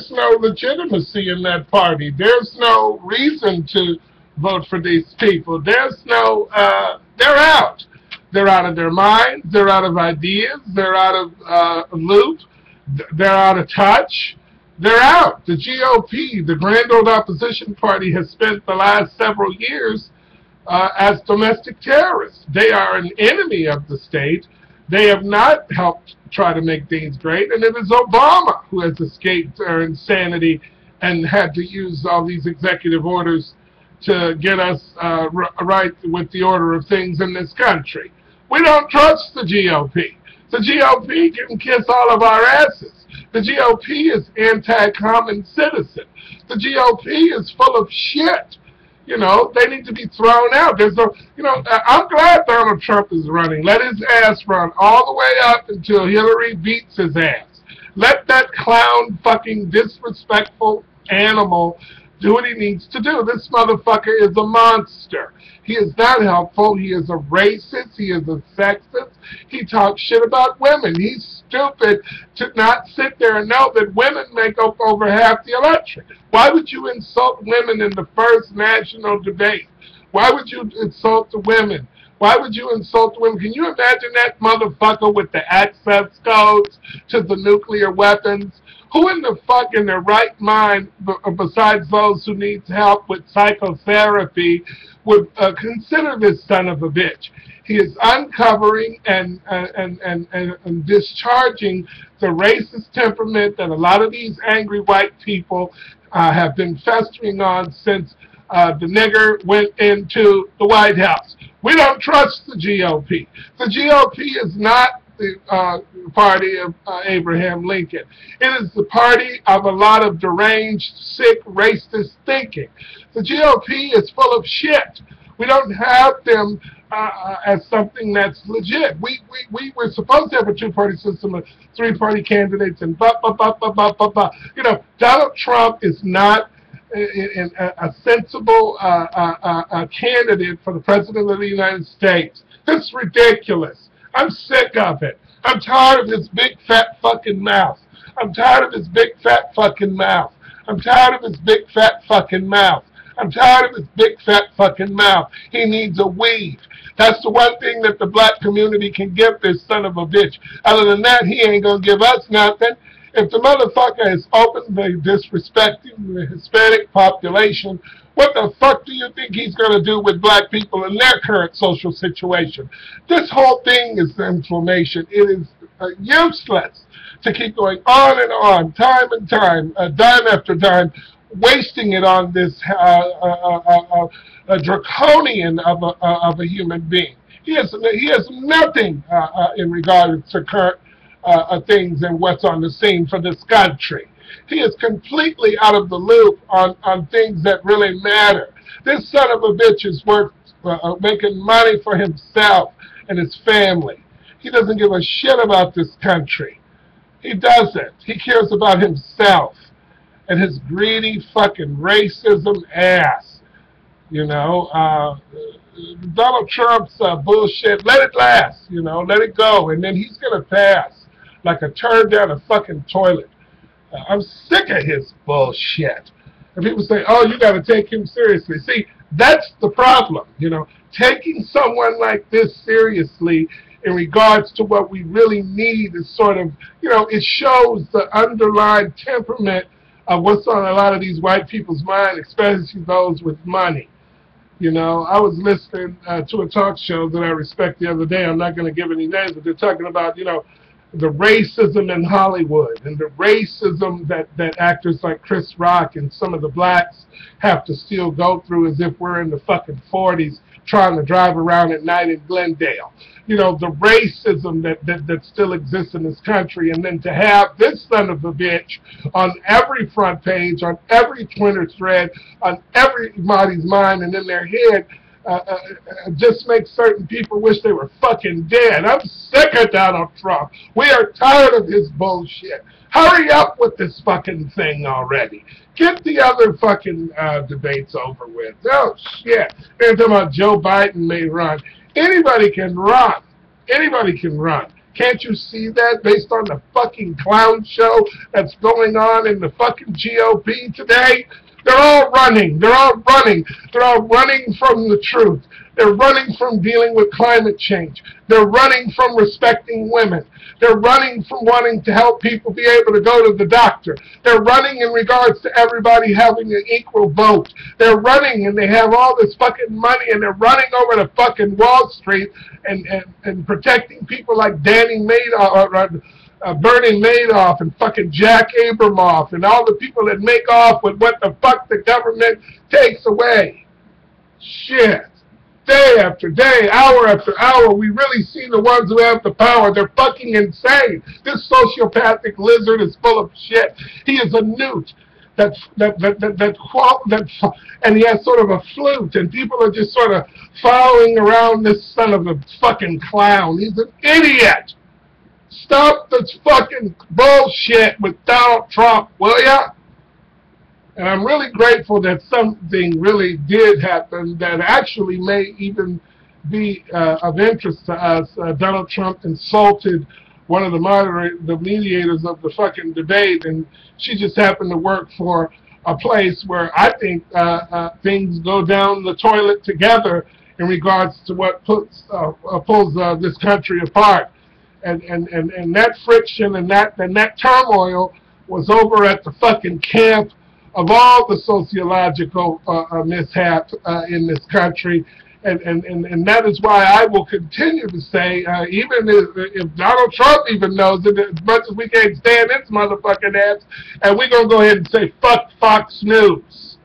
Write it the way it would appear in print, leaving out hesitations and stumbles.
there's no legitimacy in that party. There's no reason to vote for these people. There's no, they're out. They're out of their minds. They're out of ideas. They're out of loop. They're out of touch. They're out. The GOP, the grand old opposition party, has spent the last several years as domestic terrorists. They are an enemy of the state. They have not helped try to make things great, and it is Obama who has escaped their insanity and had to use all these executive orders to get us right with the order of things in this country. We don't trust the GOP. The GOP can kiss all of our asses. The GOP is anti-common citizen. The GOP is full of shit. You know, they need to be thrown out. There's no, you know, I'm glad Donald Trump is running. Let his ass run all the way up until Hillary beats his ass. Let that clown fucking disrespectful animal do what he needs to do. This motherfucker is a monster. He is not helpful. He is a racist. He is a sexist. He talks shit about women. He's stupid to not sit there and know that women make up over half the electorate. Why would you insult women in the first national debate? Why would you insult the women? Why would you insult the women? Can you imagine that motherfucker with the access codes to the nuclear weapons? Who in the fuck in their right mind, besides those who need help with psychotherapy, would consider this son of a bitch? He is uncovering and discharging the racist temperament that a lot of these angry white people have been festering on since the nigger went into the White House. We don't trust the GOP. The GOP is not the party of Abraham Lincoln. It is the party of a lot of deranged, sick, racist thinking. The GOP is full of shit. We don't have them as something that's legit. We're supposed to have a two-party system of three-party candidates and You know, Donald Trump is not a sensible candidate for the President of the United States. This is ridiculous. I'm sick of it. I'm tired of his big fat fucking mouth. I'm tired of his big fat fucking mouth. I'm tired of his big fat fucking mouth. I'm tired of his big fat fucking mouth. He needs a weave. That's the one thing that the black community can give this son of a bitch. Other than that, he ain't gonna give us nothing. If the motherfucker is openly disrespecting the Hispanic population, what the fuck do you think he's going to do with black people in their current social situation? This whole thing is inflammation. It is useless to keep going on, time and time, dime after dime, wasting it on this draconian of a human being. He has nothing in regard to current things and what's on the scene for this country. He is completely out of the loop on things that really matter. This son of a bitch is worth making money for himself and his family. He doesn't give a shit about this country. He doesn't. He cares about himself and his greedy fucking racism ass. You know, Donald Trump's bullshit, let it last, you know, let it go, and then he's going to pass like a turd down a fucking toilet. I'm sick of his bullshit. And people say, oh, you got to take him seriously. See, that's the problem, you know. Taking someone like this seriously in regards to what we really need is sort of, you know, it shows the underlying temperament of what's on a lot of these white people's mind, especially those with money. You know, I was listening to a talk show that I respect the other day. I'm not going to give any names, but they're talking about, you know, the racism in Hollywood and the racism that actors like Chris Rock and some of the blacks have to still go through as if we're in the fucking 40s trying to drive around at night in Glendale. You know, the racism that still exists in this country, and then to have this son of a bitch on every front page, on every Twitter thread, on everybody's mind and in their head, just makes certain people wish they were fucking dead. I'm sick of Donald Trump. We are tired of his bullshit. Hurry up with this fucking thing already. Get the other fucking debates over with. Oh, shit. They're talking about Joe Biden may run. Anybody can run. Anybody can run. Can't you see that based on the fucking clown show that's going on in the fucking GOP today? They're all running. They're all running. They're all running from the truth. They're running from dealing with climate change. They're running from respecting women. They're running from wanting to help people be able to go to the doctor. They're running in regards to everybody having an equal vote. They're running and they have all this fucking money and they're running over to fucking Wall Street and protecting people like Danny Madoff, Bernie Madoff and fucking Jack Abramoff and all the people that make off with what the fuck the government takes away. Shit. Day after day, hour after hour, we really see the ones who have the power. They're fucking insane. This sociopathic lizard is full of shit. He is a newt. And he has sort of a flute, and people are just sort of following around this son of a fucking clown. He's an idiot. Stop this fucking bullshit with Donald Trump, will ya? And I'm really grateful that something really did happen that actually may even be of interest to us. Donald Trump insulted one of the mediators of the fucking debate, and she just happened to work for a place where I think things go down the toilet together in regards to what pulls this country apart. And that friction and that turmoil was over at the fucking camp of all the sociological mishaps in this country, and that is why I will continue to say, even if Donald Trump even knows it, as much as we can't stand this motherfucking ass, and we're going to go ahead and say, fuck Fox News.